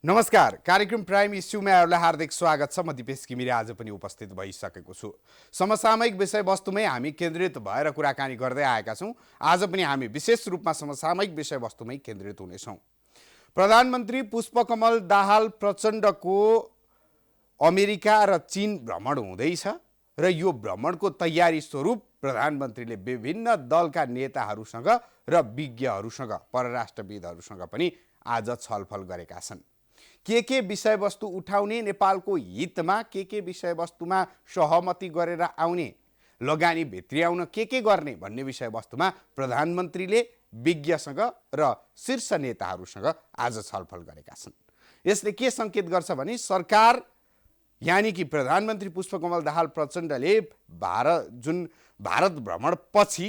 नमस्कार, कार्यक्रम प्राइम इस्युमा यहाँहरूलाई हार्दिक स्वागत छ। म दिपेश घिमिरे आज पनि उपस्थित भइसकेको छु। समसामयिक विषयवस्तुमै हामी केन्द्रित भएर कुराकानी गर्दै आएका छौँ। आज पनि हामी विशेष रूपमा समसामयिक विषयवस्तुमै केन्द्रित हुनेछौँ। प्रधानमन्त्री पुष्पकमल दाहाल प्रचण्डको अमेरिका र चीन भ्रमण हुँदैछ र यो भ्रमणको तयारी स्वरूप प्रधानमन्त्रीले विभिन्न दलका नेताहरूसँग र विज्ञहरूसँग, परराष्ट्रविदहरूसँग पनि आज छलफल गरेका छन्। के विषयवस्तु उठाउने, नेपालको हितमा के विषयवस्तुमा सहमति गरेर आउने, लगानी भित्र्याउन के गर्ने भन्ने विषयवस्तुमा प्रधानमन्त्रीले विज्ञसँग र शीर्ष नेताहरूसँग आज छलफल गरेका छन्। यसले के सङ्केत गर्छ भने सरकार यानी कि प्रधानमन्त्री पुष्पकमल दाहाल प्रचण्डले भारत भ्रमण पछि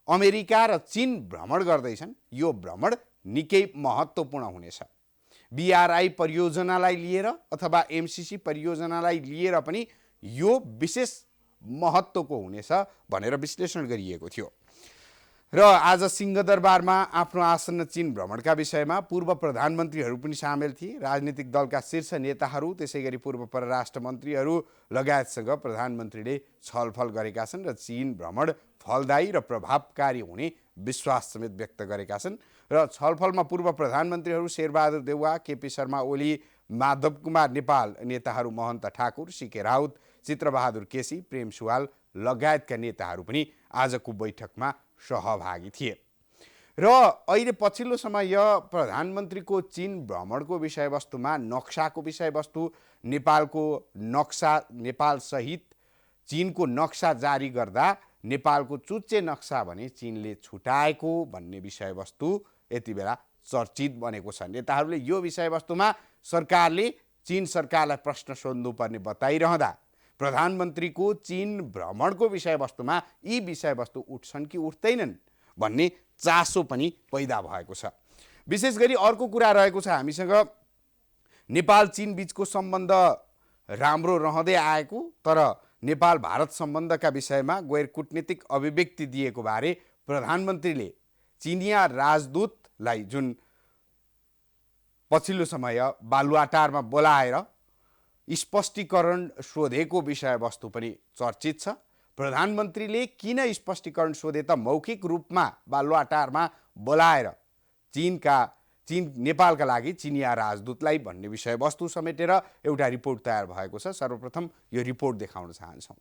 अमेरिका र चीन भ्रमण गर्दैछन्। यो भ्रमण निकै महत्त्वपूर्ण हुनेछ। BRI परियोजनालाई लिएर अथवा MCC परियोजनालाई लिएर पनि यो विशेष महत्त्वको हुनेछ भनेर विश्लेषण गरिएको थियो। र आज सिंहदरबारमा आफ्नो आसन्न चीन भ्रमणका विषयमा पूर्व प्रधानमन्त्रीहरू पनि सामेल थिए। राजनीतिक दलका शीर्ष नेताहरू, त्यसैगरी पूर्व परराष्ट्र मन्त्रीहरू लगायतसँग प्रधानमन्त्रीले छलफल गरेका छन् र चीन भ्रमण फलदायी र प्रभावकारी हुने विश्वास समेत व्यक्त गरेका छन्। र छलफलमा पूर्व प्रधानमन्त्रीहरू शेरबहादुर देउवा, केपी शर्मा ओली, माधव कुमार नेपाल नेताहरू महन्त ठाकुर, सीके राउत, चित्रबहादुर केसी, प्रेम सुवाल लगायतका नेताहरू पनि आजको बैठकमा सहभागी थिए। र अहिले पछिल्लो समय प्रधानमन्त्रीको चीन भ्रमणको विषयवस्तुमा नक्साको विषयवस्तु, नेपालको नक्सा, नेपालसहित चीनको नक्सा जारी गर्दा नेपालको चुच्चे नक्सा भने चीनले छुटाएको भन्ने विषयवस्तु यति बेला चर्चित बनेको छ। नेताहरूले यो विषयवस्तुमा सरकारले चीन सरकारलाई प्रश्न सोध्नुपर्ने बताइरहँदा प्रधानमन्त्रीको चीन भ्रमणको विषयवस्तुमा यी विषयवस्तु उठ्छन् कि उठ्दैनन् भन्ने चासो पनि पैदा भएको छ। विशेष गरी अर्को कुरा रहेको छ हामीसँग, नेपाल चीन बीचको सम्बन्ध राम्रो रहँदै आएको तर नेपाल भारत सम्बन्धका विषयमा गैर कूटनीतिक अभिव्यक्ति दिएको बारे प्रधानमन्त्रीले चिनिया राजदूतलाई जुन पछिल्लो समय बालुवाटारमा बोलाएर स्पष्टीकरण सोधेको विषयवस्तु पनि चर्चित छ। प्रधानमन्त्रीले किन स्पष्टीकरण सोधे त मौखिक रूपमा बालुवाटारमा बोलाएर नेपालका लागि चिनिया राजदूतलाई भन्ने विषयवस्तु समेटेर एउटा रिपोर्ट तयार भएको छ। सर्वप्रथम यो रिपोर्ट देखाउन चाहन्छौँ।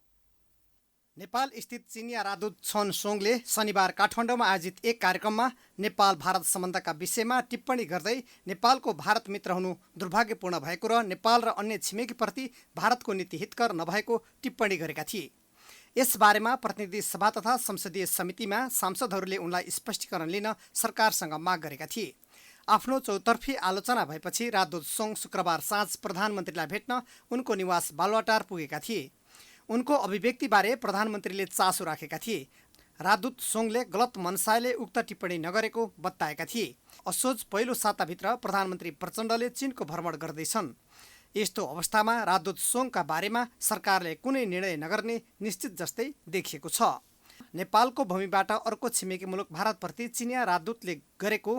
नेपाल स्थित चिनिया राजदूत छन सोङले शनिबार काठमाडौँमा आयोजित एक कार्यक्रममा नेपाल भारत सम्बन्धका विषयमा टिप्पणी गर्दै नेपालको भारत मित्र हुनु दुर्भाग्यपूर्ण भएको र नेपाल र अन्य छिमेकीप्रति भारतको नीति हितकर नभएको टिप्पणी गरेका थिए। यसबारेमा प्रतिनिधि सभा तथा संसदीय समितिमा सांसदहरूले उनलाई स्पष्टीकरण लिन सरकारसँग माग गरेका थिए। आफ्नो चौतर्फी आलोचना भएपछि राजदूत सोङ शुक्रबार साँझ प्रधानमन्त्रीलाई भेट्न उनको निवास बालुवाटार पुगेका थिए। उनको अभिव्यक्तिबारे प्रधानमन्त्रीले चासो राखेका थिए। राजदूत सोङले गलत मनसायले उक्त टिप्पणी नगरेको बताएका थिए। असोज पहिलो साताभित्र प्रधानमन्त्री प्रचण्डले चीनको भ्रमण गर्दैछन्। यस्तो अवस्थामा राजदूत सोङका बारेमा सरकारले कुनै निर्णय नगर्ने निश्चित जस्तै देखिएको छ। नेपालको भूमिबाट अर्को छिमेकी मुलुक भारतप्रति चिनिया राजदूतले गरेको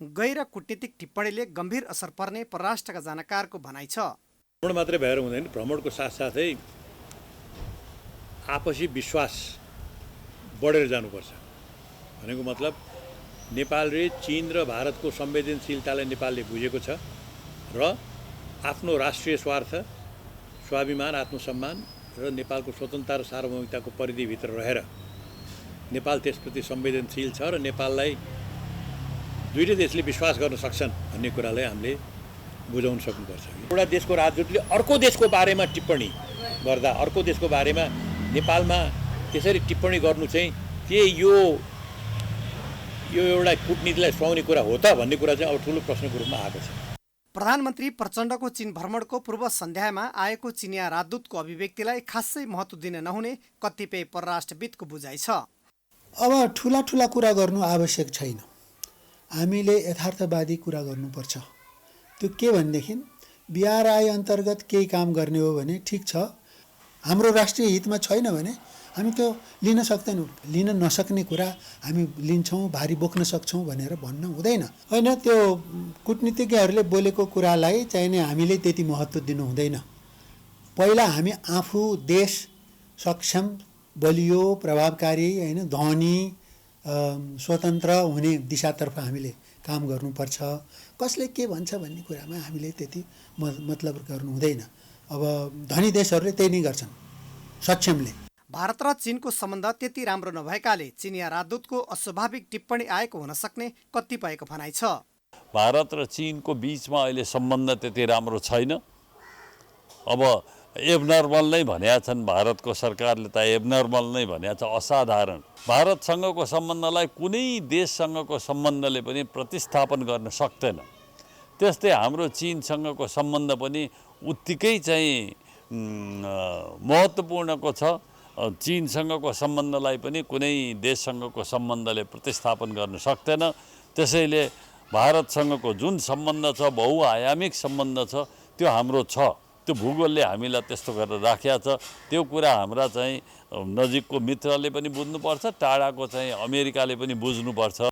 गैर कूटनीतिक टिप्पणीले गम्भीर असर पर्ने परराष्ट्रका जानकारको भनाइ छ। भ्रमण मात्रै भएर हुँदैन, भ्रमणको साथसाथै आपसी विश्वास बढेर जानुपर्छ। भनेको मतलब नेपालले चीन र भारतको संवेदनशीलतालाई नेपालले बुझेको छ र आफ्नो राष्ट्रिय स्वार्थ, स्वाभिमान, आत्मसम्मान र नेपालको स्वतन्त्रता र सार्वभौमिकताको परिधिभित्र रहेर नेपाल त्यसप्रति संवेदनशील छ र नेपाललाई दुईटै देशले विश्वास गर्न सक्छन् भन्ने कुरालाई हामीले बुझाउन सक्नुपर्छ। एउटा देशको राजदूतले अर्को देशको बारेमा टिप्पणी गर्दा, अर्को देशको बारेमा नेपालमा त्यसरी टिप्पणी गर्नु चाहिँ के यो एउटा कूटनीतिलाई सुहाउने कुरा हो त भन्ने कुरा चाहिँ अब ठुलो प्रश्नको रूपमा आएको छ। प्रधानमन्त्री प्रचण्डको चीन भ्रमणको पूर्व सन्ध्यामा आएको चिनिया राजदूतको अभिव्यक्तिलाई खासै महत्त्व दिन नहुने कतिपय परराष्ट्रविदको बुझाइ छ। अब ठुला कुरा गर्नु आवश्यक छैन, हामीले यथार्थवादी कुरा गर्नुपर्छ। त्यो के भनेदेखि BRI अन्तर्गत केही काम गर्ने हो भने ठिक छ, हाम्रो राष्ट्रिय हितमा छैन भने हामी त्यो लिन सक्दैनौँ। लिन नसक्ने कुरा हामी लिन्छौँ, भारी बोक्न सक्छौँ भनेर भन्न हुँदैन। होइन, त्यो कूटनीतिज्ञहरूले बोलेको कुरालाई चाहिँ नि हामीले त्यति महत्त्व दिनु हुँदैन। पहिला हामी आफू देश सक्षम, बलियो, प्रभावकारी, होइन, धनी, स्वतन्त्र हुने दिशातर्फ हामीले काम गर्नुपर्छ। कसले के भन्छ भन्ने कुरामा हामीले त्यति मतलब गर्नु हुँदैन। अब धनी देशहरूले त्यही नै गर्छन् सक्षमले। भारत र चीनको सम्बन्ध त्यति राम्रो नभएकाले चिनिया राजदूतको अस्वाभाविक टिप्पणी आएको हुन सक्ने कतिपयको भनाइ छ। भारत र चीनको बीचमा अहिले सम्बन्ध त्यति राम्रो छैन। अब एबनर्मल नै भनेका छन्, भारतको सरकारले त एबनर्मल नै भनेको छ, असाधारण। भारतसँगको सम्बन्धलाई कुनै देशसँगको सम्बन्धले पनि प्रतिस्थापन गर्न सक्दैन। त्यस्तै हाम्रो चीनसँगको सम्बन्ध पनि उत्तिकै चाहिँ महत्त्वपूर्णको छ। चीनसँगको सम्बन्धलाई पनि कुनै देशसँगको सम्बन्धले प्रतिस्थापन गर्न सक्दैन। त्यसैले भारतसँगको जुन सम्बन्ध छ, बहुआयामिक सम्बन्ध छ, त्यो हाम्रो छ। त्यो भूगोलले हामीलाई त्यस्तो गरेर राखेको छ। त्यो कुरा हाम्रा चाहिँ नजिकको मित्रले पनि बुझ्नुपर्छ, टाढाको चाहिँ अमेरिकाले पनि बुझ्नुपर्छ।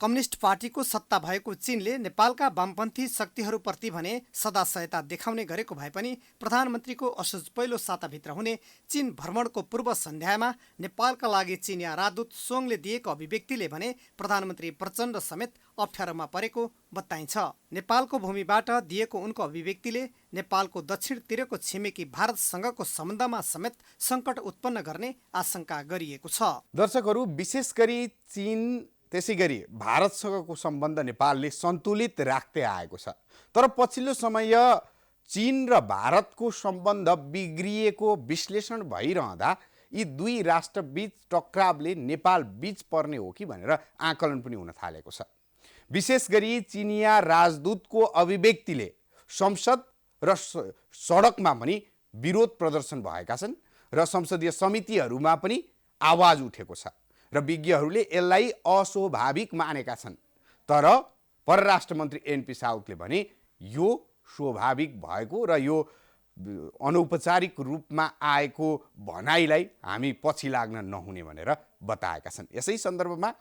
कम्युनिस्ट पार्टीको सत्ता भएको चीनले नेपालका वामपन्थी शक्तिहरूप्रति भने सदा सहायता देखाउने गरेको भए पनि प्रधानमन्त्रीको असोज पहिलो साताभित्र हुने चीन भ्रमणको पूर्व सन्ध्यामा नेपालका लागि चिनिया राजदूत सोङले दिएको अभिव्यक्तिले भने प्रधानमन्त्री प्रचण्ड समेत अप्ठ्यारोमा परेको बताइन्छ। नेपालको भूमिबाट दिएको उनको अभिव्यक्तिले नेपालको दक्षिणतिरको छिमेकी भारतसँगको सम्बन्धमा समेत सङ्कट उत्पन्न गर्ने आशंका गरिएको छ। दर्शकहरू, विशेष गरी चीन त्यसै गरी भारतसँगको सम्बन्ध नेपालले सन्तुलित राख्दै आएको छ। तर पछिल्लो समय चीन र भारतको सम्बन्ध बिग्रिएको विश्लेषण भइरहँदा यी दुई राष्ट्रबीच टक्रावले नेपाल बीच पर्ने हो कि भनेर आकलन पनि हुन थालेको छ। विशेष गरी चिनिया राजदूतको अभिव्यक्तिले संसद र सडकमा पनि विरोध प्रदर्शन भएका छन् र संसदीय समितिहरूमा पनि आवाज उठेको छ र विज्ञहरूले यसलाई अस्वाभाविक मानेका छन्। तर परराष्ट्र मन्त्री एनपी साउदले भने यो स्वाभाविक भएको र यो अनौपचारिक रूपमा आएको भनाइलाई हामी पछि लाग्न नहुने भनेर बताएका छन्। यसै सन्दर्भमा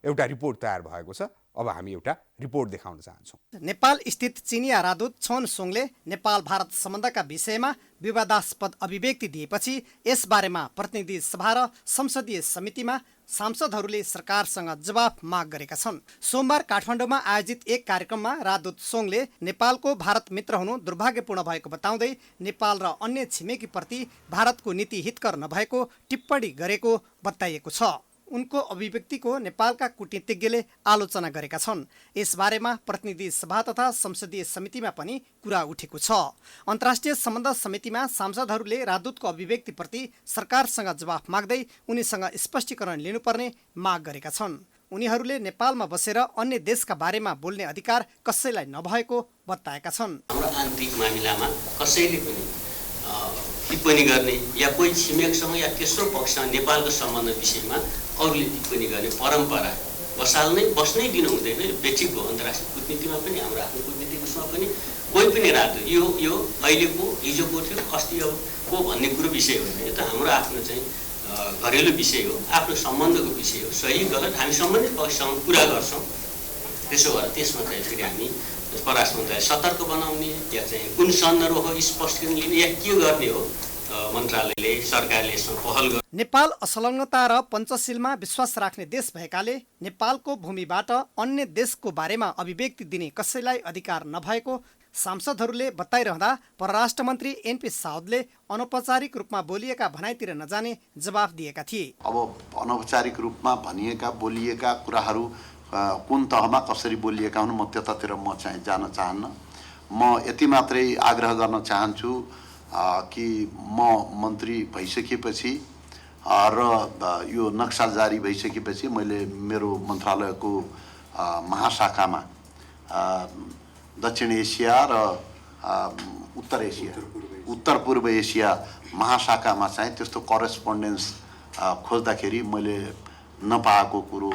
एउटा रिपोर्ट तयार भएको छ। अब हामी एउटा रिपोर्ट देखाउन चाहन्छौँ। नेपाल स्थित चिनिया राजदूत छोन सोङले नेपाल भारत सम्बन्धका विषयमा विवादास्पद अभिव्यक्ति दिएपछि यसबारेमा प्रतिनिधि सभा र संसदीय समितिमा सांसदहरूले सरकारसँग जवाफ माग गरेका छन्। सोमबार काठमाडौँमा आयोजित एक कार्यक्रममा राजदूत सोङले नेपालको भारत मित्र हुनु दुर्भाग्यपूर्ण भएको बताउँदै नेपाल र अन्य छिमेकीप्रति भारतको नीति हितकर नभएको टिप्पणी गरेको बताइएको छ। उनको अभिव्यक्तिको नेपालका कूटनीतिज्ञले आलोचना गरेका छन्। यसबारेमा प्रतिनिधि सभा तथा संसदीय समितिमा पनि कुरा उठेको छ। अन्तर्राष्ट्रिय सम्बन्ध समितिमा सांसदहरूले राजदूतको अभिव्यक्तिप्रति सरकारसँग जवाफ माग्दै उनीसँग स्पष्टीकरण लिनुपर्ने माग गरेका छन्। उनीहरूले नेपालमा बसेर अन्य देशका बारेमा बोल्ने अधिकार कसैलाई नभएको बताएका छन्। हाम्रो आन्तरिक मामिलामा कसैले पनि टिप्पणी गर्ने या कोही छिमेकसँग या तेस्रो पक्षसँग नेपालको सम्बन्ध विषयमा अरूले टिप्पणी गर्ने परम्परा बस्नै दिनु हुँदैन। बेठिक हो। अन्तर्राष्ट्रिय कूटनीतिमा पनि हाम्रो आफ्नो कूटनीतिक उसमा पनि कोही पनि राजदूत यो अहिलेको हिजोको थियो अस्तिको भन्ने कुरो विषय होइन। यो त हाम्रो आफ्नो चाहिँ घरेलु विषय हो, आफ्नो सम्बन्धको विषय हो। सही गलत हामी सम्बन्धित पक्षसँग कुरा गर्छौँ। त्यसो भएर त्यसमा चाहिँ फेरि हामी परराष्ट्र मन्त्रालय सतर्क बनाउने या चाहिँ कुन सन्दर्भ हो स्पष्टीकरण लिने या के गर्ने हो मन्त्रालयले सरकारले यसमा पहल गर्छ। नेपाल असंलग्नता र पञ्चशीलमा विश्वास राख्ने देश भएकाले नेपालको भूमिबाट अन्य देशको बारेमा अभिव्यक्ति दिने कसैलाई अधिकार नभएको सांसदहरूले बताइरहँदा परराष्ट्र मन्त्री एनपी साउदले अनौपचारिक रूपमा बोलिएका भनाइतिर नजाने जवाफ दिएका थिए। अब अनौपचारिक रूपमा भनिएका बोलिएका कुराहरू कुन तहमा कसरी बोलिएका हुन् म त्यतातिर म चाहिँ जान चाहन्न। म यति मात्रै आग्रह गर्न चाहन्छु कि म मन्त्री भइसकेपछि र यो नक्सा जारी भइसकेपछि मैले मेरो मन्त्रालयको महाशाखामा दक्षिण एसिया र उत्तर पूर्व एसिया महाशाखामा चाहिँ त्यस्तो करेस्पोन्डेन्स खोज्दाखेरि मैले नपाएको कुरो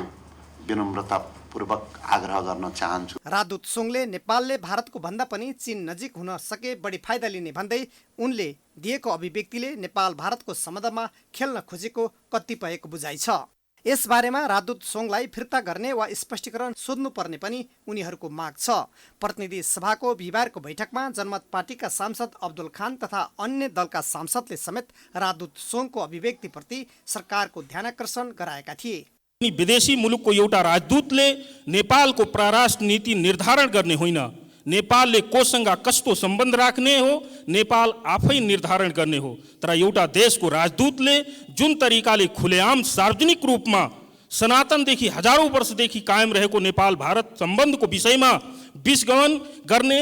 विनम्रतापूर्वक पूर्वक आग्रह गर्न चाहन्छु। राजदूत सोङले नेपालले भारतको भन्दा पनि चीन नजिक हुन सके बढी फाइदा लिने भन्दै उनले दिएको अभिव्यक्तिले नेपाल भारतको सम्बन्धमा खेल्न खोजेको कतिपयको बुझाइ छ। यसबारेमा राजदूत सोङलाई फिर्ता गर्ने वा स्पष्टीकरण सोध्नुपर्ने पनि उनीहरूको माग छ। प्रतिनिधि सभाको बिहिबारको बैठकमा जनमत पार्टीका सांसद अब्दुल खान तथा अन्य दलका सांसदले समेत राजदूत सोङको अभिव्यक्तिप्रति सरकारको ध्यानाकर्षण गराएका थिए। विदेशी मुलुकको एउटा राजदूतले नेपालको परराष्ट्र नीति निर्धारण गर्ने होइन, नेपालले कोसँग कस्तो सम्बन्ध राख्ने हो नेपाल आफै निर्धारण गर्ने हो। तर एउटा देशको राजदूतले जुन तरिकाले खुलेआम सार्वजनिक रूपमा सनातनदेखि हजारौं वर्षदेखि कायम रहेको नेपाल भारत सम्बन्धको विषयमा विषगमन गर्ने,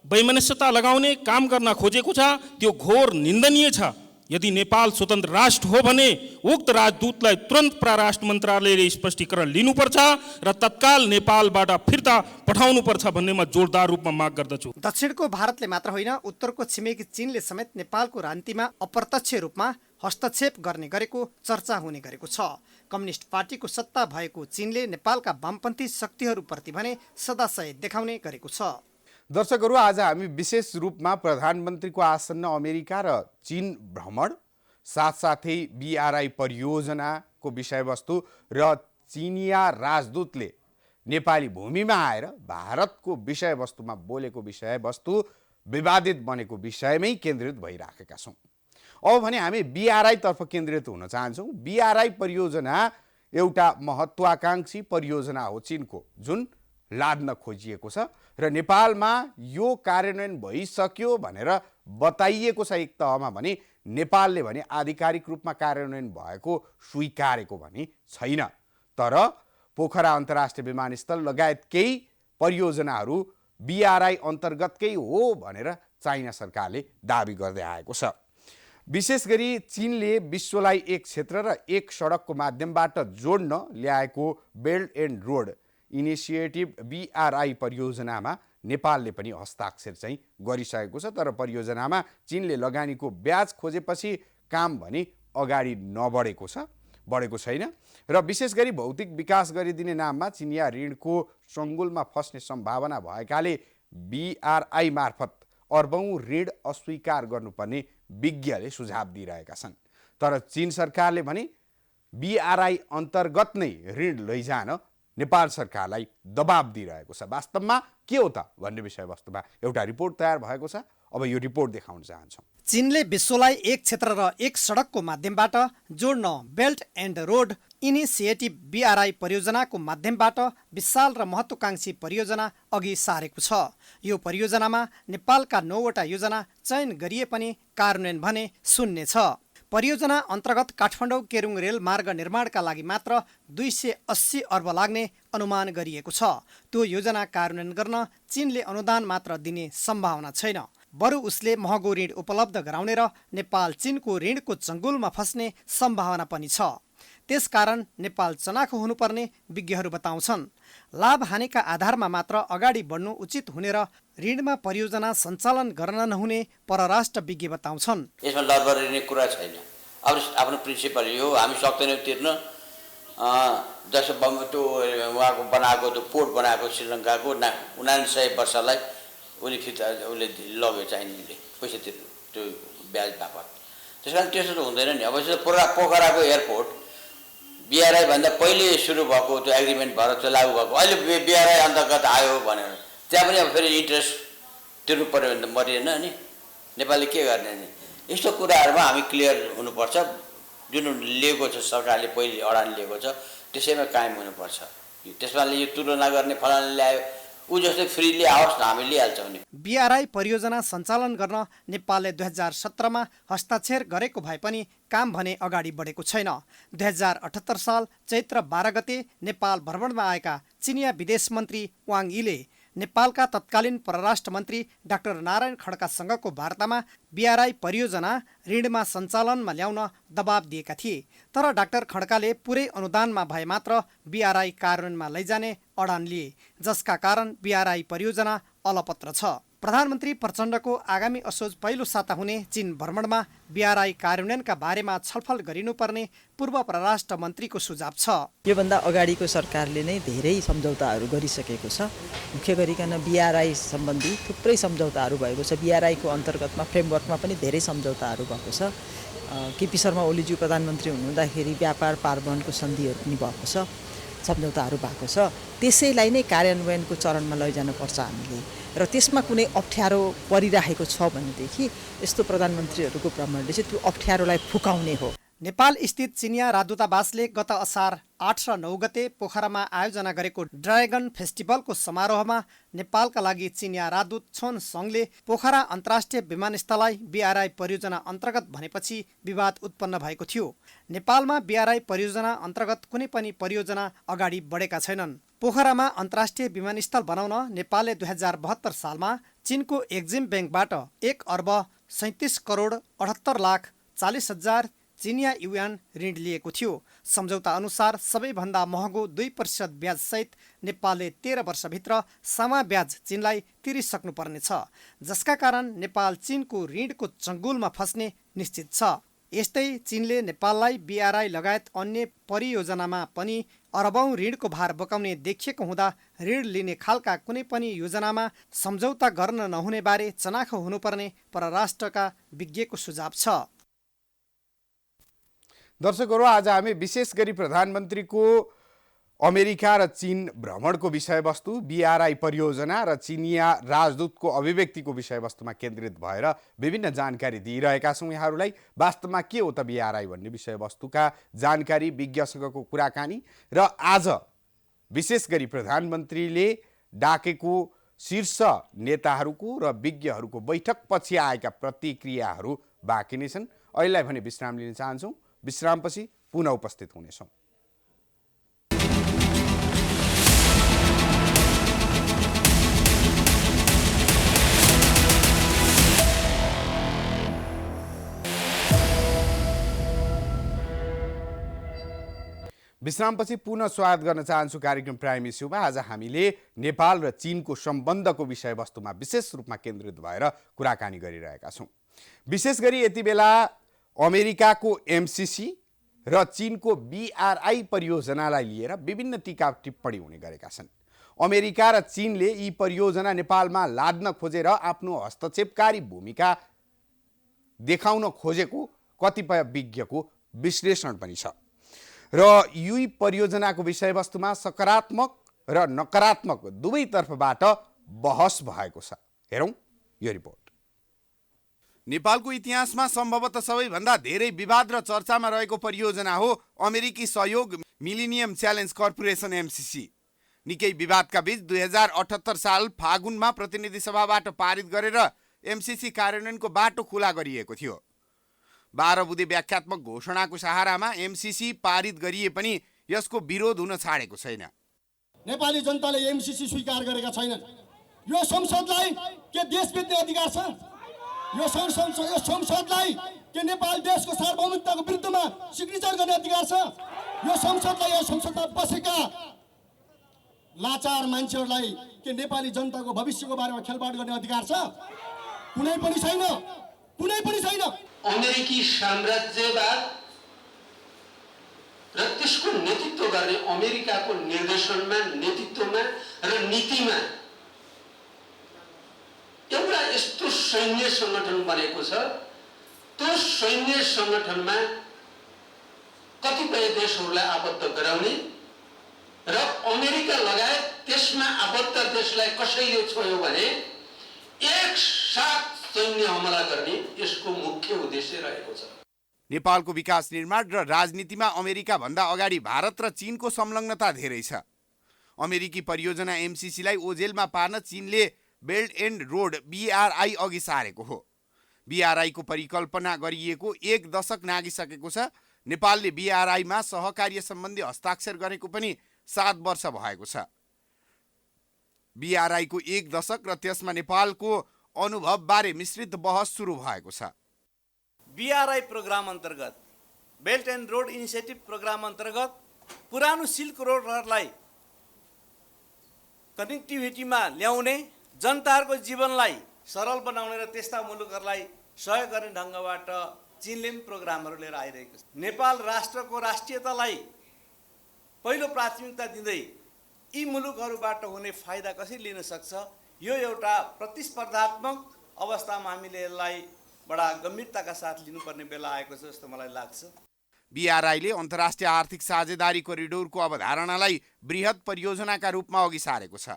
वैमनस्यता लगाउने काम गर्न खोजेको छ, त्यो घोर निन्दनीय छ। यदि नेपाल स्वतन्त्र राष्ट्र हो भने उक्त राजदूतलाई तुरन्त परराष्ट्र मन्त्रालयले स्पष्टीकरण लिनुपर्छ र तत्काल नेपालबाट फिर्ता पठाउनुपर्छ भन्ने म जोरदार रूपमा माग गर्दछु। दक्षिणको भारतले मात्र होइन, उत्तरको छिमेकी चीनले समेत नेपालको राजनीतिमा अप्रत्यक्ष रूपमा हस्तक्षेप गर्ने गरेको चर्चा हुने गरेको छ। कम्युनिस्ट पार्टीको सत्ता भएको चीनले नेपालका वामपन्थी शक्तिहरूप्रति भने सदाशय देखाउने गरेको छ। दर्शकहरू, आज हामी विशेष रूपमा प्रधानमन्त्रीको आसन्न अमेरिका र चीन भ्रमण, साथसाथै BRI परियोजनाको विषयवस्तु र चिनिया राजदूतले नेपाली भूमिमा आएर भारतको विषयवस्तुमा बोलेको विषयवस्तु विवादित बनेको विषयमै केन्द्रित भइराखेका छौँ। अब भने हामी BRI तर्फ केन्द्रित हुन चाहन्छौँ। BRI परियोजना एउटा महत्त्वाकांक्षी परियोजना हो चीनको, जुन लाद्न खोजिएको छ र नेपालमा यो कार्यान्वयन भइसक्यो भनेर बताइएको छ एक तहमा भने नेपालले भने आधिकारिक रूपमा कार्यान्वयन भएको स्वीकारेको भने छैन। तर पोखरा अन्तर्राष्ट्रिय विमानस्थल लगायत केही परियोजनाहरू BRI अन्तर्गतकै हो भनेर चाइना सरकारले दाबी गर्दै आएको छ। विशेष गरी चीनले विश्वलाई एक क्षेत्र र एक सडकको माध्यमबाट जोड्न ल्याएको belt and road initiative BRI परियोजनामा नेपालले पनि हस्ताक्षर चाहिँ गरिसकेको छ। तर परियोजनामा चीनले लगानीको ब्याज खोजेपछि काम भने अगाडि बढेको छैन र विशेष गरी भौतिक विकास गरिदिने नाममा चिनिया ऋणको चङ्गुलमा फस्ने सम्भावना भएकाले BRI मार्फत अर्बौं ऋण अस्वीकार गर्नुपर्ने विज्ञले सुझाव दिइरहेका छन्। तर चीन सरकारले भने BRI अन्तर्गत नै ऋण लैजान नेपाल सरकारलाई दबाब दिइरहेको छ। वास्तवमा के हो त भन्ने विषयवस्तुमा एउटा रिपोर्ट तयार भएको छ। अब यो रिपोर्ट देखाउन चाहन्छौँ। चीनले विश्वलाई एक क्षेत्र र एक सडकको माध्यमबाट जोड्न belt and road initiative BRI परियोजनाको माध्यमबाट विशाल र महत्त्वाकांक्षी परियोजना अघि सारेको छ। यो परियोजनामा नेपालका 9वटा योजना चयन गरिए पनि कार्यान्वयन भने शून्य छ। परियोजना अन्तर्गत काठमाडौँ केरुङ रेल मार्ग निर्माणका लागि मात्र 280 अर्ब लाग्ने अनुमान गरिएको छ। त्यो योजना कार्यान्वयन गर्न चीनले अनुदान मात्र दिने सम्भावना छैन, बरु उसले महँगो ऋण उपलब्ध गराउने र नेपाल चीनको ऋणको चङ्गुलमा फस्ने सम्भावना पनि छ। त्यसकारण नेपाल चनाखो हुनुपर्ने विज्ञहरू बताउँछन्। लाभ हानिका आधारमा मात्र अगाडि बढ्नु उचित हुने र ऋणमा परियोजना सञ्चालन गर्न नहुने परराष्ट्र विज्ञ बताउँछन्। यसमा लडबडिने कुरा छैन। अब आफ्नो प्रिन्सिपल यो हामी सक्दैनौँ तिर्न। जस्तो त्यो उहाँको बनाएको त्यो पोर्ट बनाएको श्रीलङ्काको 99 वर्षलाई उसले लग्यो चाइनिजले पैसा तिर्नु त्यो ब्याज बापत। त्यस कारण त्यस्तो त हुँदैन नि। अब पोखराको एयरपोर्ट BRI भन्दा पहिले सुरु भएको त्यो एग्रिमेन्ट भएर त्यो लागू भएको, अहिले BRI अन्तर्गत आयो भनेर त्यहाँ पनि अब फेरि इन्ट्रेस्ट तिर्नु पऱ्यो भने त मरिएन नि। नेपालले के गर्ने नि? यस्तो कुराहरूमा हामी क्लियर हुनुपर्छ। जुन लिएको छ सरकारले पहिले अडान लिएको छ त्यसैमा कायम हुनुपर्छ। त्यसमा यो तुलना गर्ने फलानाले ल्यायो ऊ जस्तै फ्रीले आओस् न हामी लिइहाल्छौँ नि। BRI परियोजना सञ्चालन गर्न नेपालले 2017मा हस्ताक्षर गरेको भए पनि काम भने अगाडि बढेको छैन। 2078 साल चैत्र 12 गते नेपाल भ्रमणमा आएका चिनिया विदेश मन्त्री वाङ यीले नेपालका तत्कालीन परराष्ट्र मन्त्री डाक्टर नारायण खड्कासँगको वार्तामा BRI परियोजना ऋणमा सञ्चालनमा ल्याउन दबाब दिएका थिए। तर डाक्टर खड्काले पुरै अनुदानमा भए मात्र BRI कार्यान्वयनमा लैजाने अडान लिए, जसका कारण BRI परियोजना अलपत्र छ। प्रधानमन्त्री प्रचण्डको आगामी असोज पहिलो साता हुने चीन भ्रमणमा BRI कार्यान्वयनका बारेमा छलफल गरिनुपर्ने पूर्व परराष्ट्र मन्त्रीको सुझाव छ। योभन्दा अगाडिको सरकारले नै धेरै सम्झौताहरू गरिसकेको छ। मुख्य गरिकन BRI सम्बन्धी थुप्रै सम्झौताहरू भएको छ। BRI को अन्तर्गतमा फ्रेमवर्कमा पनि धेरै सम्झौताहरू भएको छ। केपी शर्मा ओलीज्यू प्रधानमन्त्री हुनुहुँदाखेरि व्यापार पारवहनको सन्धिहरू पनि भएको छ, सम्झौताहरू भएको छ। त्यसैलाई नै कार्यान्वयनको चरणमा लैजानुपर्छ हामीले, र त्यसमा कुनै अप्ठ्यारो परिरहेको छ भनेदेखि यस्तो प्रधानमन्त्रीहरूको भ्रमणले चाहिँ त्यो अप्ठ्यारोलाई फुकाउने हो। नेपाल स्थित चिनिया राजदूतावासले गत असार 8 र 9 गते पोखरामा आयोजना गरेको ड्रागन फेस्टिभलको समारोहमा नेपालका लागि चिनिया राजदूत छोन सङले पोखरा अन्तर्राष्ट्रिय विमानस्थललाई BRI परियोजना अन्तर्गत भनेपछि विवाद उत्पन्न भएको थियो। नेपालमा BRI परियोजना अन्तर्गत कुनै पनि परियोजना अगाडि बढेका छैनन्। पोखरामा अन्तर्राष्ट्रिय विमानस्थल बनाउन नेपालले 2072 सालमा चीनको एक्जिम ब्याङ्कबाट 1 अर्ब 37 करोड 78 लाख 40 हजार चिनिया युआन ऋण लिएको थियो। सम्झौता अनुसार सबैभन्दा महँगो 2% ब्याजसहित नेपालले 13 वर्षभित्र सामा ब्याज चीनलाई तिरिसक्नुपर्नेछ, जसका कारण नेपाल चीनको ऋणको चङ्गुलमा फस्ने निश्चित छ। यस्तै चीनले नेपाललाई BRI लगायत अन्य परियोजनामा पनि अरबौं ऋणको भार बोकाउने देखिएको हुँदा ऋण लिने खालका कुनै पनि योजनामा सम्झौता गर्न नहुने बारे चनाखो हुनुपर्ने परराष्ट्रका विज्ञको सुझाव छ। दर्शकहरू, आज हामी विशेष गरी प्रधानमन्त्रीको अमेरिका र चीन भ्रमणको विषयवस्तु, BRI परियोजना र चिनिया राजदूतको अभिव्यक्तिको विषयवस्तुमा केन्द्रित भएर विभिन्न जानकारी दिइरहेका छौँ यहाँहरूलाई। वास्तवमा के हो त BRI भन्ने विषयवस्तुका जानकारी, विज्ञसँगको कुराकानी र आज विशेष गरी प्रधानमन्त्रीले डाकेको शीर्ष नेताहरूको र विज्ञहरूको बैठकपछि आएका प्रतिक्रियाहरू बाँकी नै छन्। अहिलेलाई भने विश्राम लिन चाहन्छौँ। विश्रामपछि पुनः उपस्थित हुनेछौँ। विश्रामपछि पुनः स्वागत गर्न चाहन्छु कार्यक्रम प्राइम इस्युमा। आज हामीले नेपाल र चीनको सम्बन्धको विषयवस्तुमा विशेष रूपमा केन्द्रित भएर कुराकानी गरिरहेका छौँ। विशेष गरी यति बेला अमेरिकाको MCC र चीनको BRI परियोजनालाई लिएर विभिन्न टीका टिप्पणी हुने गरेका छन्। अमेरिका र चीनले यी परियोजना नेपालमा लाद्न खोजेर आफ्नो हस्तक्षेपकारी भूमिका देखाउन खोजेको कतिपय विज्ञको विश्लेषण पनि छ र यी परियोजनाको विषयवस्तुमा सकारात्मक र नकारात्मक दुवैतर्फबाट बहस भएको छ। हेरौँ यो रिपोर्ट। नेपालको इतिहासमा सम्भवतः सबैभन्दा धेरै विवाद र चर्चामा रहेको परियोजना हो अमेरिकी सहयोग मिलेनियम च्यालेन्ज कर्पोरेसन MCC। निकै विवादका बीच 2078 साल फागुनमा प्रतिनिधि सभाबाट पारित गरेर MCC कार्यान्वयनको बाटो खुला गरिएको थियो। 12 बुँदे व्याख्यात्मक घोषणाको सहारामा MCC पारित गरिए पनि यसको विरोध हुन छाडेको छैन। नेपाली जनताले MCC स्वीकार गरेका छैनन्। यो संसदलाई के देश बेच्ने अधिकार छ? यो संसदलाई के नेपाल देशको सार्वभौमिकताको विरुद्धमा सिग्नेचर गर्ने अधिकार छ? यो संसदमा बसेका लाचार मान्छेहरूलाई के नेपाली जनताको भविष्यको बारेमा खेलबाड गर्ने अधिकार छ? कुनै पनि छैन, कुनै पनि छैन। अमेरिकी साम्राज्यवाद र त्यसको नेतृत्व गर्ने अमेरिकाको निर्देशनमा, नेतृत्वमा र नीतिमा एउटा यस्तो सैन्य संगठन बनेको छ। त्यो सैन्य संगठनमा कतिपय देशहरूलाई आबद्ध गराउने र अमेरिका लगायत त्यसमा आबद्ध देशलाई कसैले छोड्यो भने एक साथ सैन्य हमला गर्ने यसको मुख्य उद्देश्य रहेको छ। नेपालको विकास निर्माण र राजनीतिमा अमेरिका भन्दा अगाडि भारत र चीनको संलग्नता धेरै छ। अमेरिकी परियोजना MCCलाई ओझेलमा पार्न चीनले बेल्ट एन्ड रोड BRI अघि सारेको हो। BRI को परिकल्पना गरिएको 1 दशक नागिसकेको छ। नेपालले BRI मा सहकार्य सम्बन्धी हस्ताक्षर गरेको पनि 7 वर्ष भएको छ। BRI को 1 दशक र त्यसमा नेपालको अनुभवबारे मिश्रित बहस सुरु भएको छ। BRI प्रोग्राम अन्तर्गत, belt and road initiative programme अन्तर्गत पुरानो सिल्क रोडहरूलाई कनेक्टिभिटीमा ल्याउने, जनताहरूको जीवनलाई सरल बनाउने र त्यस्ता मुलुकहरूलाई सहयोग गर्ने ढङ्गबाट चीनले पनि प्रोग्रामहरू लिएर आइरहेको छ। नेपाल राष्ट्रको राष्ट्रियतालाई पहिलो प्राथमिकता दिँदै यी मुलुकहरूबाट हुने फाइदा कसरी लिन सक्छ, यो एउटा प्रतिस्पर्धात्मक अवस्थामा हामीले यसलाई बडा गम्भीरताका साथ लिनुपर्ने बेला आएको छ जस्तो मलाई लाग्छ। BRI ले अन्तर्राष्ट्रिय आर्थिक साझेदारी कोरिडोरको अवधारणालाई बृहत परियोजनाका रूपमा अघि सारेको छ,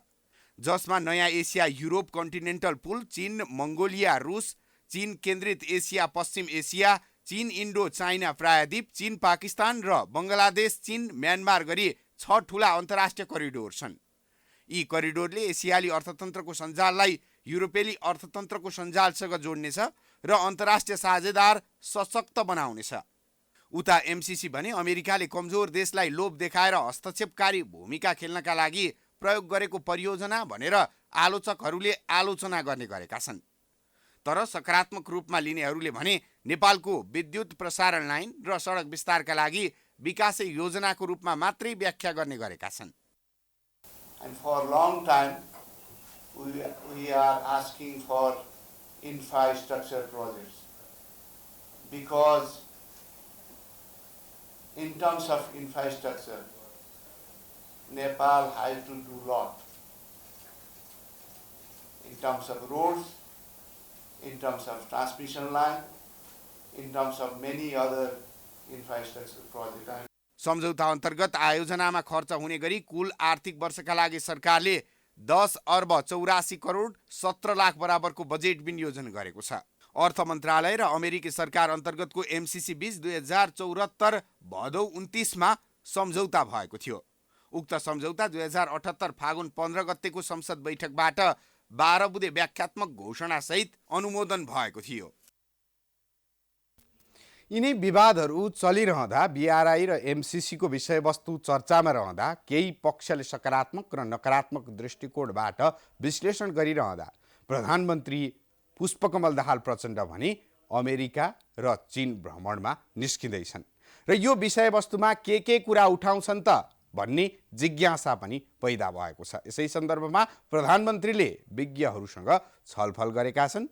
जसमा नयाँ एसिया युरोप कन्टिनेन्टल पुल, चीन मङ्गोलिया रुस, चीन केन्द्रित एसिया पश्चिम एसिया, चीन इन्डो चाइना प्रायद्वीप, चीन पाकिस्तान र बङ्गलादेश चीन म्यानमार गरी 6 ठूला अन्तर्राष्ट्रिय कोरिडोर छन्। यी कोरिडोरले एसियाली अर्थतन्त्रको सञ्जाललाई युरोपेली अर्थतन्त्रको सञ्जालसँग जोड्नेछ र अन्तर्राष्ट्रिय साझेदार सशक्त बनाउनेछ। उता MCC भने अमेरिकाले कमजोर देशलाई लोभ देखाएर हस्तक्षेपकारी भूमिका खेल्नका लागि प्रयोग गरेको परियोजना भनेर आलोचकहरूले आलोचना गर्ने गरेका छन्। तर सकारात्मक रूपमा लिनेहरूले भने नेपालको विद्युत प्रसारण लाइन र सडक विस्तारका लागि विकास योजनाको रूपमा मात्रै व्याख्या गर्ने गरेका छन्। And for a long time we are asking for infrastructure projects, because in terms of infrastructure Nepal has to do a lot in terms of roads, in terms of transmission line, in terms of many other infrastructure projects. सम्झौता अन्तर्गत आयोजनामा खर्च हुने गरी कुल आर्थिक वर्षका लागि सरकारले 10 अर्ब 84 करोड 17 लाख बराबरको बजेट विनियोजन गरेको छ। अर्थ मन्त्रालय र अमेरिकी सरकार अन्तर्गतको MCC बीच 2074 भदौ 29 मा सम्झौता भएको थियो। उक्त सम्झौता 2078 फागुन 15 गतेको संसद बैठकबाट 12 बुँदे व्याख्यात्मक घोषणा सहित अनुमोदन भएको थियो। यिनै विवादहरू चलिरहँदा BRI र MCC को विषयवस्तु चर्चामा रहँदा केही पक्षले सकारात्मक र नकारात्मक दृष्टिकोणबाट विश्लेषण गरिरहँदा प्रधानमन्त्री पुष्पकमल दाहाल प्रचण्ड भने अमेरिका र चीन भ्रमणमा निस्किँदैछन् र यो विषयवस्तुमा के कुरा उठाउँछन् त भन्ने जिज्ञासा पनि पैदा भएको छ। यसै सन्दर्भमा प्रधानमन्त्रीले विज्ञहरूसँग छलफल गरेका छन्,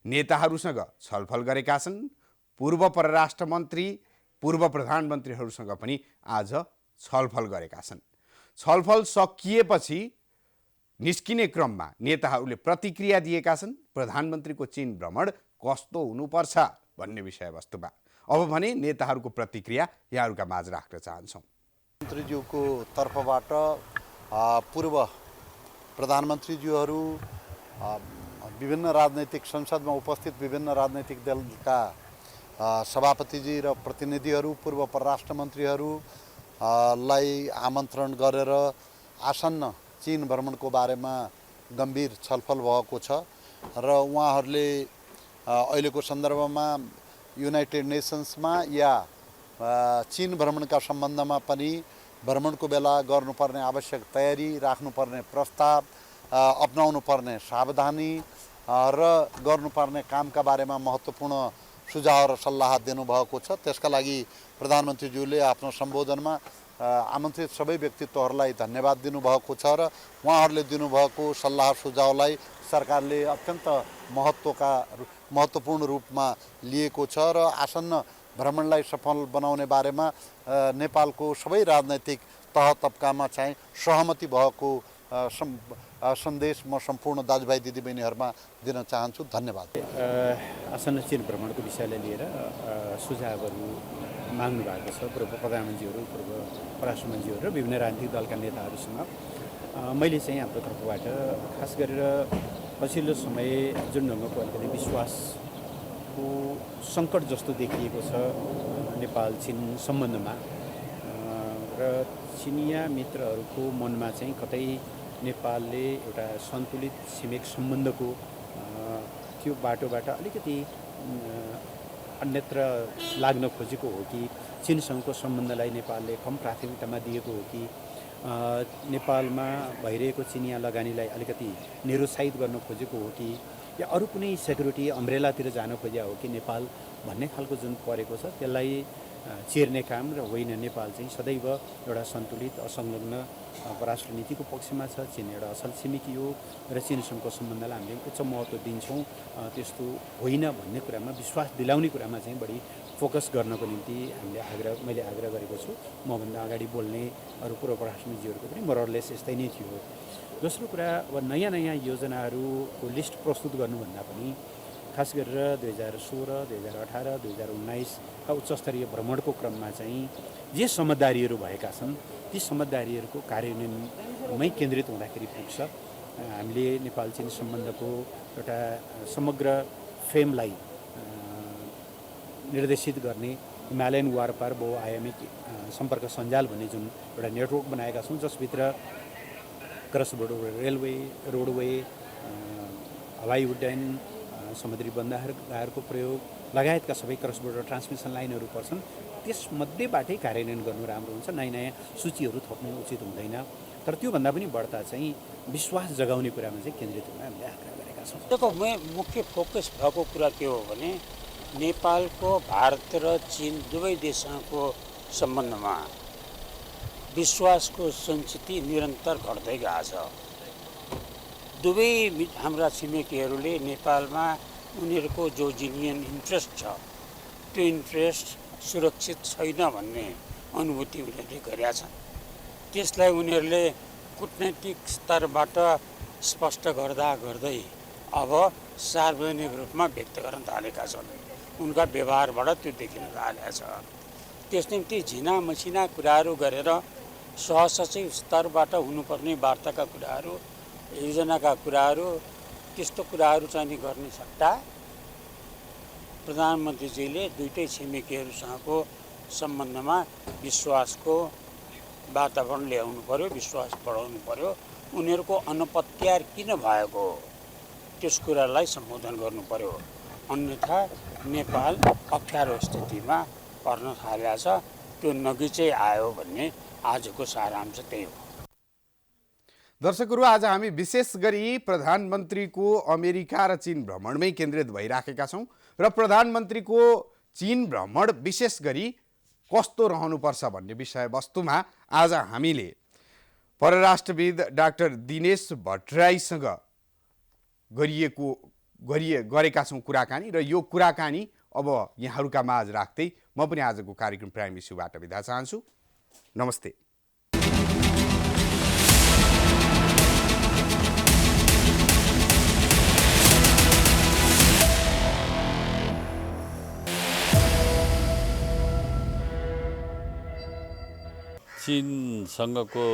नेताहरूसँग छलफल गरेका छन्, पूर्व परराष्ट्र मन्त्री, पूर्व प्रधानमन्त्रीहरूसँग पनि आज छलफल गरेका छन्। छलफल सकिएपछि निस्किने क्रममा नेताहरूले प्रतिक्रिया दिएका छन् प्रधानमन्त्रीको चीन भ्रमण कस्तो हुनुपर्छ भन्ने विषयवस्तुमा। अब भने नेताहरूको प्रतिक्रिया यहाँहरूका माझ राख्न चाहन्छौँ। मन्त्रीज्यूको तर्फबाट पूर्व प्रधानमन्त्रीज्यूहरू, विभिन्न राजनैतिक संसदमा उपस्थित विभिन्न राजनैतिक दलका सभापतिजी र प्रतिनिधिहरू, पूर्व परराष्ट्र मन्त्रीहरूलाई आमन्त्रण गरेर आसन्न चीन भ्रमणको बारेमा गम्भीर छलफल भएको छ र उहाँहरूले अहिलेको सन्दर्भमा युनाइटेड नेसन्समा या चीन भ्रमणका सम्बन्धमा पनि भ्रमणको बेला गर्नुपर्ने आवश्यक तयारी, राख्नुपर्ने प्रस्ताव, अपनाउनुपर्ने सावधानी र गर्नुपर्ने कामका बारेमा महत्त्वपूर्ण सुझाव र सल्लाह दिनुभएको छ। त्यसका लागि प्रधानमन्त्रीज्यूले आफ्नो सम्बोधनमा आमन्त्रित सबै व्यक्तित्वहरूलाई धन्यवाद दिनुभएको छ र उहाँहरूले दिनुभएको सल्लाह सुझावलाई सरकारले अत्यन्त महत्त्वपूर्ण रूपमा लिएको छ र आसन्न भ्रमणलाई सफल बनाउने बारेमा नेपालको सबै राजनैतिक तह तब्कामा चाहिँ सहमति भएको सन्देश म सम्पूर्ण दाजुभाइ दिदीबहिनीहरूमा दिन चाहन्छु। धन्यवाद। आसन्न चीन भ्रमणको विषयलाई लिएर सुझावहरू माग्नु भएको छ पूर्व प्रधानमन्त्रीहरू, पूर्व परराष्ट्र मन्त्रीहरू र विभिन्न राजनीतिक दलका नेताहरूसँग। मैले चाहिँ हाम्रो तर्फबाट खास गरेर पछिल्लो समय जुन ढङ्गको अलिकति विश्वासको सङ्कट जस्तो देखिएको छ नेपाल चीन सम्बन्धमा र चिनिया मित्रहरूको मनमा चाहिँ कतै नेपालले एउटा सन्तुलित छिमेक सम्बन्धको त्यो बाटोबाट अलिकति अन्यत्र लाग्न खोजेको हो कि चीनसँगको सम्बन्धलाई नेपालले कम प्राथमिकतामा दिएको हो कि नेपालमा भइरहेको चिनिया लगानीलाई अलिकति निरुत्साहित गर्न खोजेको हो कि या अरू कुनै सेक्युरिटी अम्ब्रेलातिर जान खोजेको हो कि नेपाल भन्ने खालको जुन परेको छ त्यसलाई चिर्ने काम र होइन नेपाल चाहिँ सदैव एउटा सन्तुलित असंलग्न परराष्ट्र नीतिको पक्षमा छ। चीन एउटा असल छिमेकी हो र चीनसँगको सम्बन्धलाई हामीले उच्च महत्त्व दिन्छौँ। त्यस्तो होइन भन्ने कुरामा विश्वास दिलाउने कुरामा चाहिँ बढी फोकस गर्नको निम्ति मैले आग्रह गरेको छु। मभन्दा अगाडि बोल्ने अरू पूर्व परराष्ट्र मन्त्रीहरूको पनि मोरलेस यस्तै नै थियो। दोस्रो कुरा, अब नयाँ नयाँ योजनाहरूको लिस्ट प्रस्तुत गर्नुभन्दा पनि खास गरेर 2016, 2018, 2019का उच्चस्तरीय भ्रमणको क्रममा चाहिँ जे समझदारीहरू भएका छन् ती समझदारीहरूको कार्यान्वयनमै केन्द्रित हुँदाखेरि पुग्छ। हामीले नेपाल चीन सम्बन्धको एउटा समग्र फ्रेमलाई निर्देशित गर्ने हिमालयन वारपार बहुआयामिक सम्पर्क सञ्जाल भन्ने जुन एउटा नेटवर्क बनाएका छौँ, जसभित्र क्रस बोर्डर रेलवे, रोडवे, हवाई उड्डयन, समुद्री बन्दरगाहको प्रयोग लगायतका सबै क्रस बोर्डर ट्रान्समिसन लाइनहरू पर्छन्। त्यसमध्येबाटै कार्यान्वयन गर्नु राम्रो हुन्छ। नयाँ नयाँ सूचीहरू थप्नु उचित हुँदैन। तर त्योभन्दा पनि बढ्ता चाहिँ विश्वास जगाउने कुरामा चाहिँ केन्द्रित हुन हामीले आग्रह गरेका छौँ। देखो, मुख्य फोकस भएको कुरा के हो भने नेपालको भारत र चीन दुवै देशको सम्बन्धमा विश्वासको सञ्चित निरन्तर घट्दै गएको छ। दुवै हाम्रा छिमेकीहरूले नेपालमा उनीहरूको जो जेन्युन इन्ट्रेस्ट छ त्यो इन्ट्रेस्ट सुरक्षित छैन भन्ने अनुभूति उनीहरूले गरेका छन्। त्यसलाई उनीहरूले कूटनैतिक स्तरबाट स्पष्ट गर्दा गर्दै अब सार्वजनिक रूपमा व्यक्त गर्न थालेका छन्। उनका व्यवहारबाट त्यो देखिन थालेको छ। त्यस निम्ति झिना मसिना कुराहरू गरेर सहसचिव स्तरबाट हुनुपर्ने वार्ताका कुराहरू, योजनाका कुराहरू, त्यस्तो कुराहरू चाहिँ गर्ने सट्टा प्रधानमन्त्रीजीले दुईटै छिमेकीहरूसँगको सम्बन्धमा विश्वासको वातावरण ल्याउनु पर्यो, विश्वास बढाउनु पर्यो। उनीहरूको अनपत्यार किन भएको त्यस कुरालाई सम्बोधन गर्नु पर्यो। अन्यथा नेपाल अप्ठ्यारो स्थितिमा पर्न थालेको छ। त्यो नगिचै आयो भन्ने आजको सारांश त्यही हो। दर्शकहरू, आज हामी विशेष गरी प्रधानमन्त्रीको अमेरिका र चीन भ्रमणमै केन्द्रित भइराखेका छौँ र प्रधानमन्त्रीको चीन भ्रमण विशेष गरी कस्तो रहनुपर्छ भन्ने विषयवस्तुमा आज हामीले परराष्ट्रविद डाक्टर दिनेश भट्टराईसँग गरेका छौँ कुराकानी र यो कुराकानी अब यहाँहरूका माझ राख्दै म पनि आजको कार्यक्रम प्राइम इस्युबाट बिदा चाहन्छु। नमस्ते। चीनसँगको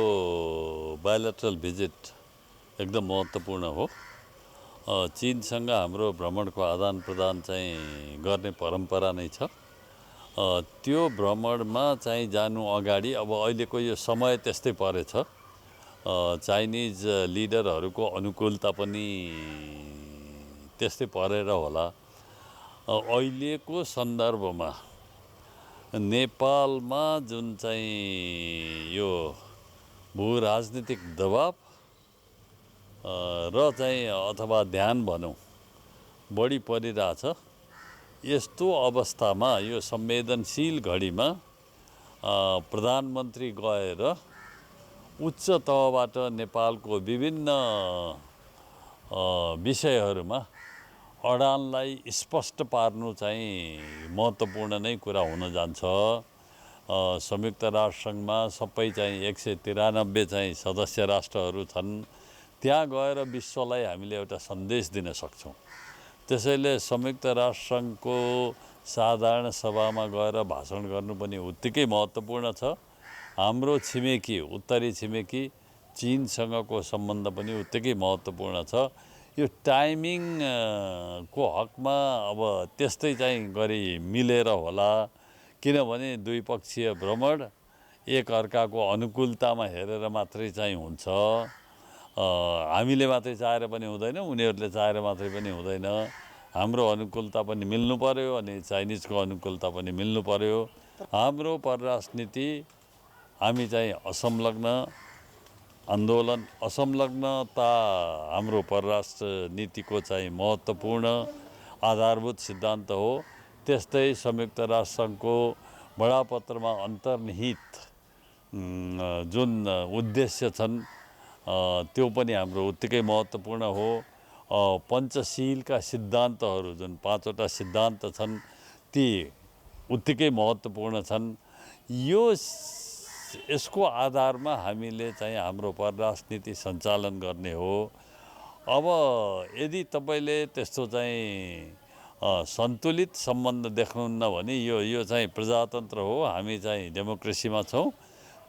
बायोलेटरल भिजिट एकदम महत्त्वपूर्ण हो। चीनसँग हाम्रो भ्रमणको आदान प्रदान चाहिँ गर्ने परम्परा नै छ। त्यो भ्रमणमा चाहिँ जानु अगाडि अब अहिलेको यो समय त्यस्तै परेछ। चाइनिज लिडरहरूको अनुकूलता पनि त्यस्तै परेर होला। अहिलेको सन्दर्भमा नेपालमा जुन चाहिँ यो भू राजनीतिक दबाव र चाहिँ अथवा ध्यान भनौँ बढी परिरहेछ। यस्तो अवस्थामा यो संवेदनशील घडीमा प्रधानमन्त्री गएर उच्च तहबाट नेपालको विभिन्न विषयहरूमा अडानलाई स्पष्ट पार्नु चाहिँ महत्त्वपूर्ण नै कुरा हुन जान्छ। संयुक्त राष्ट्रसङ्घमा सबै चाहिँ 193 चाहिँ सदस्य राष्ट्रहरू छन्। त्यहाँ गएर विश्वलाई हामीले एउटा सन्देश दिन सक्छौँ। त्यसैले संयुक्त राष्ट्रसङ्घको साधारण सभामा गएर भाषण गर्नु पनि उत्तिकै महत्त्वपूर्ण छ। हाम्रो छिमेकी उत्तरी छिमेकी चीनसँगको सम्बन्ध पनि उत्तिकै महत्त्वपूर्ण छ। यो टाइमिङको हकमा अब त्यस्तै चाहिँ गरी मिलेर होला, किनभने द्विपक्षीय भ्रमण एक अर्काको अनुकूलतामा हेरेर मात्रै चाहिँ हुन्छ। हामीले मात्रै चाहेर पनि हुँदैन, उनीहरूले चाहेर मात्रै पनि हुँदैन। हाम्रो अनुकूलता पनि मिल्नु पर्यो अनि चाइनिजको अनुकूलता पनि मिल्नु पर्यो। हाम्रो परराष्ट्र नीति हामी चाहिँ असंलग्न आन्दोलन असंलग्नता हाम्रो परराष्ट्र नीतिको चाहिँ महत्त्वपूर्ण आधारभूत सिद्धान्त हो। त्यस्तै संयुक्त राष्ट्रसङ्घको बडापत्रमा अन्तर्निहित जुन उद्देश्य छन् त्यो पनि हाम्रो उत्तिकै महत्त्वपूर्ण हो। पञ्चशीलका सिद्धान्तहरू जुन 5वटा सिद्धान्त छन् ती उत्तिकै महत्त्वपूर्ण छन्। यसको आधारमा हामीले चाहिँ हाम्रो परराष्ट्र नीति सञ्चालन गर्ने हो। अब यदि तपाईँले त्यस्तो चाहिँ सन्तुलित सम्बन्ध देख्नुहुन्न भने यो चाहिँ प्रजातन्त्र हो, हामी चाहिँ डेमोक्रेसीमा छौँ।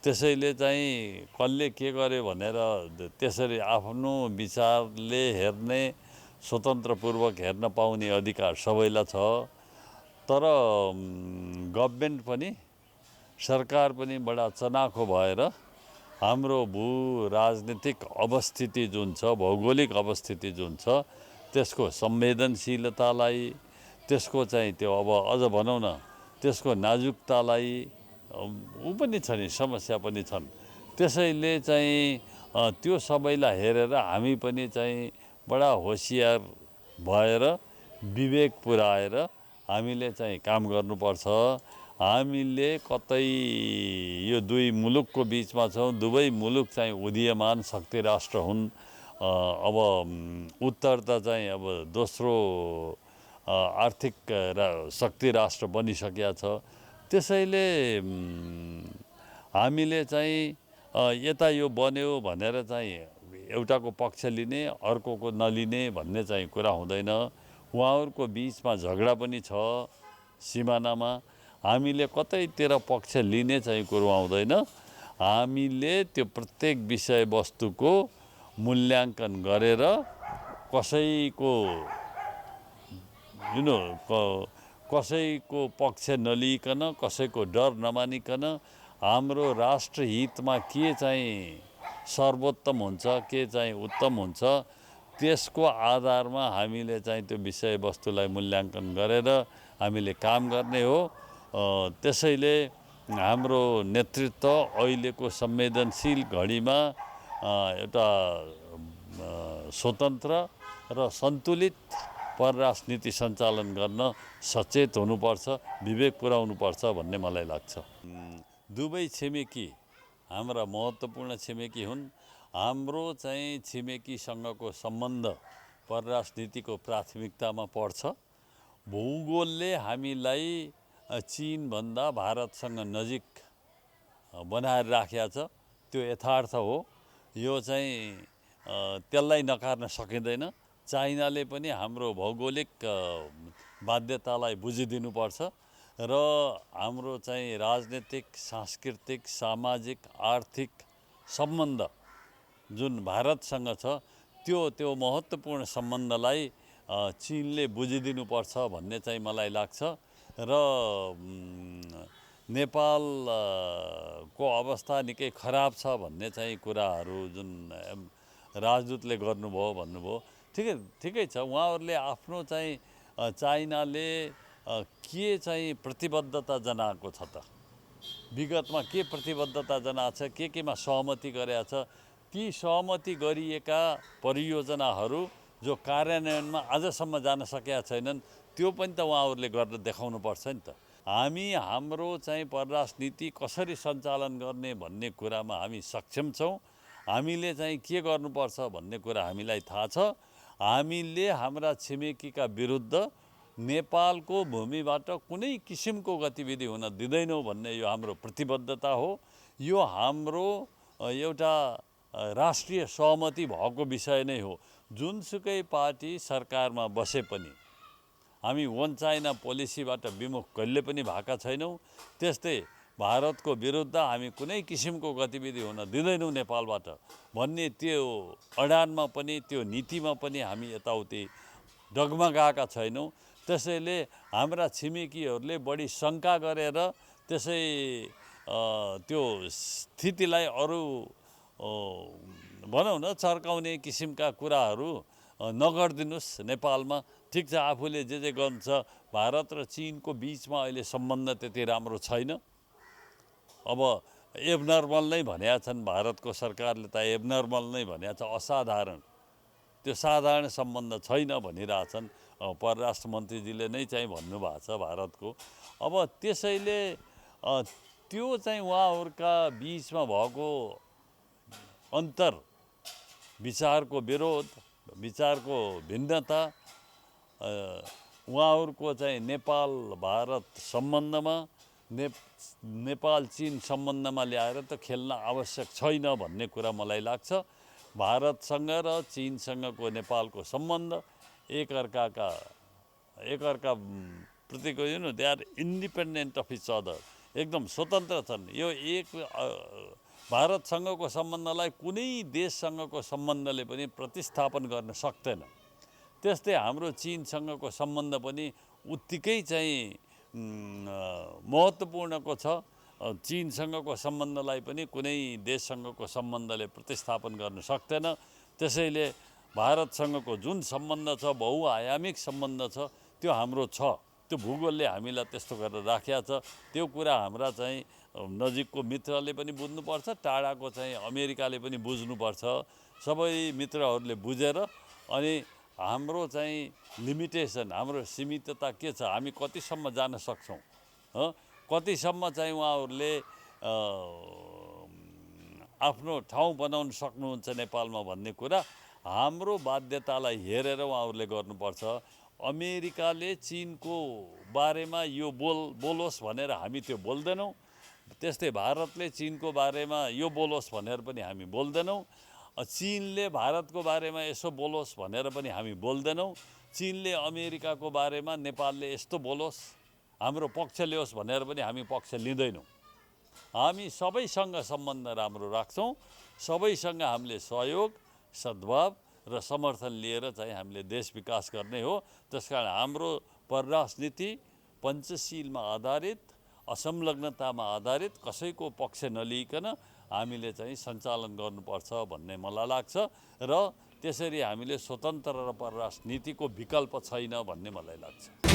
त्यसैले चाहिँ कसले के गर्यो भनेर त्यसरी आफ्नो विचारले हेर्ने, स्वतन्त्रपूर्वक हेर्न पाउने अधिकार सबैलाई छ। तर गभर्नमेन्ट पनि, सरकार पनि बडा चनाखो भएर हाम्रो भू राजनीतिक अवस्थिति जुन छ, भौगोलिक अवस्थिति जुन छ, त्यसको संवेदनशीलतालाई, त्यसको चाहिँ त्यो अब अझ भनौँ न त्यसको नाजुकतालाई ऊ पनि छ नि, समस्या पनि छन्। त्यसैले चाहिँ त्यो सबैलाई हेरेर हामी पनि चाहिँ बडा होसियार भएर विवेक पुर्याएर हामीले चाहिँ काम गर्नुपर्छ। हामीले कतै यो दुई मुलुकको बिचमा छौँ, दुवै मुलुक चाहिँ उदीयमान शक्ति राष्ट्र हुन्। अब उत्तर त चाहिँ अब दोस्रो आर्थिक शक्ति राष्ट्र बनिसकेका छ। त्यसैले हामीले चाहिँ यता यो बन्यो भनेर चाहिँ एउटाको पक्ष लिने अर्कोको नलिने भन्ने चाहिँ कुरा हुँदैन। उहाँहरूको बिचमा झगडा पनि छ सिमानामा, हामीले कतैतिर पक्ष लिने चाहिँ कुरो आउँदैन। हामीले त्यो प्रत्येक विषयवस्तुको मूल्याङ्कन गरेर कसैको कसैको पक्ष नलिकन, कसैको डर नमानिकन हाम्रो राष्ट्रहितमा के चाहिँ सर्वोत्तम हुन्छ, के चाहिँ उत्तम हुन्छ, त्यसको आधारमा हामीले चाहिँ त्यो विषयवस्तुलाई मूल्याङ्कन गरेर हामीले काम गर्ने हो। त्यसैले हाम्रो नेतृत्व अहिलेको संवेदनशील घडीमा एउटा स्वतन्त्र र सन्तुलित परराष्ट्र नीति सञ्चालन गर्न सचेत हुनुपर्छ, विवेक पुर्याउनुपर्छ भन्ने मलाई लाग्छ। दुवै छिमेकी हाम्रा महत्त्वपूर्ण छिमेकी हुन्। हाम्रो चाहिँ छिमेकीसँगको सम्बन्ध परराष्ट्र नीतिको प्राथमिकतामा पर्छ। भूगोलले हामीलाई चीनभन्दा भारतसँग नजिक बनाएर राखेको छ, त्यो यथार्थ हो। यो चाहिँ त्यसलाई नकार्न सकिँदैन। चाइनाले पनि हाम्रो भौगोलिक बाध्यतालाई बुझिदिनुपर्छ र हाम्रो चाहिँ राजनीतिक, सांस्कृतिक, सामाजिक, आर्थिक सम्बन्ध जुन भारतसँग छ त्यो महत्त्वपूर्ण सम्बन्धलाई चीनले बुझिदिनुपर्छ भन्ने चाहिँ मलाई लाग्छ। र नेपालको अवस्था निकै खराब छ भन्ने चाहिँ कुराहरू जुन राजदूतले गर्नुभयो भन्नुभयो, ठिकै छ। उहाँहरूले आफ्नो चाहिँ चाइनाले के चाहिँ प्रतिबद्धता जनाएको छ त, विगतमा के प्रतिबद्धता जनाएको छ, केमा सहमति गरेका छ, ती सहमति गरिएका परियोजनाहरू जो कार्यान्वयनमा आजसम्म जान सकेका छैनन् त्यो पनि त उहाँहरूले गरेर देखाउनु पर्छ नि त। हामी हाम्रो चाहिँ परराष्ट्र नीति कसरी सञ्चालन गर्ने भन्ने कुरामा हामी सक्षम छौँ। हामीले चाहिँ के गर्नुपर्छ भन्ने कुरा हामीलाई थाहा छ। हामीले हाम्रा छिमेकीका विरुद्ध नेपालको भूमिबाट कुनै किसिमको गतिविधि हुन दिँदैनौँ भन्ने यो हाम्रो प्रतिबद्धता हो। यो हाम्रो एउटा राष्ट्रिय सहमति भएको विषय नै हो। जुनसुकै पार्टी सरकारमा बसे पनि हामी वन चाइना पोलिसीबाट विमुख कहिले पनि भएका छैनौँ। त्यस्तै भारतको विरुद्ध हामी कुनै किसिमको गतिविधि हुन दिँदैनौँ नेपालबाट भन्ने त्यो अडानमा पनि, त्यो नीतिमा पनि हामी यताउति डगमगाएका छैनौँ। त्यसैले हाम्रा छिमेकीहरूले बढी शङ्का गरेर त्यसै त्यो स्थितिलाई अरू भनौँ न चर्काउने किसिमका कुराहरू नगरिदिनुहोस् नेपालमा। ठिक छ, आफूले जे गर्नु छ। भारत र चीनको बिचमा अहिले सम्बन्ध त्यति राम्रो छैन। अब एबनर्मल नै भनेका छन्, भारतको सरकारले त एबनर्मल नै भनेको छ, असाधारण। त्यो साधारण सम्बन्ध छैन भनिरहेछन्। परराष्ट्र मन्त्रीजीले नै चाहिँ भन्नुभएको छ भारतको। अब त्यसैले त्यो चाहिँ उहाँहरूका बिचमा भएको अन्तर विचारको विरोध, विचारको भिन्नता उहाँहरूको चाहिँ नेपाल भारत सम्बन्धमा नेपाल चीन सम्बन्धमा ल्याएर त खेल्न आवश्यक छैन भन्ने कुरा मलाई लाग्छ। भारतसँग र चीनसँगको नेपालको सम्बन्ध एकअर्का प्रतिको they are independent of each other, एकदम स्वतन्त्र छन्। यो भारतसँगको सम्बन्धलाई कुनै देशसँगको सम्बन्धले पनि प्रतिस्थापन गर्न सक्दैन। त्यस्तै हाम्रो चीनसँगको सम्बन्ध पनि उत्तिकै चाहिँ महत्त्वपूर्णको छ। चीनसँगको सम्बन्धलाई पनि कुनै देशसँगको सम्बन्धले प्रतिस्थापन गर्न सक्दैन। त्यसैले भारतसँगको जुन सम्बन्ध छ, बहुआयामिक सम्बन्ध छ, त्यो हाम्रो छ। त्यो भूगोलले हामीलाई त्यस्तो गरेर राखेको छ। त्यो कुरा हाम्रा चाहिँ नजिकको मित्रले पनि बुझ्नुपर्छ, टाढाको चाहिँ अमेरिकाले पनि बुझ्नुपर्छ। सबै मित्रहरूले बुझेर अनि हाम्रो चाहिँ लिमिटेसन, हाम्रो सीमितता के छ, हामी कतिसम्म जान सक्छौँ, कतिसम्म चाहिँ उहाँहरूले आफ्नो ठाउँ बनाउन सक्नुहुन्छ नेपालमा भन्ने कुरा हाम्रो बाध्यतालाई हेरेर उहाँहरूले गर्नुपर्छ। अमेरिकाले चीनको बारेमा यो बोलोस् भनेर हामी त्यो बोल्दैनौँ। त्यस्तै भारतले चीनको बारेमा यो बोलोस् भनेर पनि हामी बोल्दैनौँ। चीनले भारतको बारेमा यसो बोलोस् भनेर पनि हामी बोल्दैनौँ। चीनले अमेरिकाको बारेमा नेपालले यस्तो बोलोस्, हाम्रो पक्ष ल्याओस् भनेर पनि हामी पक्ष लिँदैनौँ। हामी सबैसँग सम्बन्ध राम्रो राख्छौँ। सबैसँग हामीले सहयोग, सद्भाव र समर्थन लिएर चाहिँ हामीले देश विकास गर्ने हो। त्यसकारण हाम्रो परराष्ट्र नीति पञ्चशीलमा आधारित, असंलग्नतामा आधारित, कसैको पक्ष नलिइकन हामीले चाहिँ सञ्चालन गर्नुपर्छ भन्ने मलाई लाग्छ र त्यसरी हामीले स्वतन्त्र र परराष्ट्र नीतिको विकल्प छैन भन्ने मलाई लाग्छ।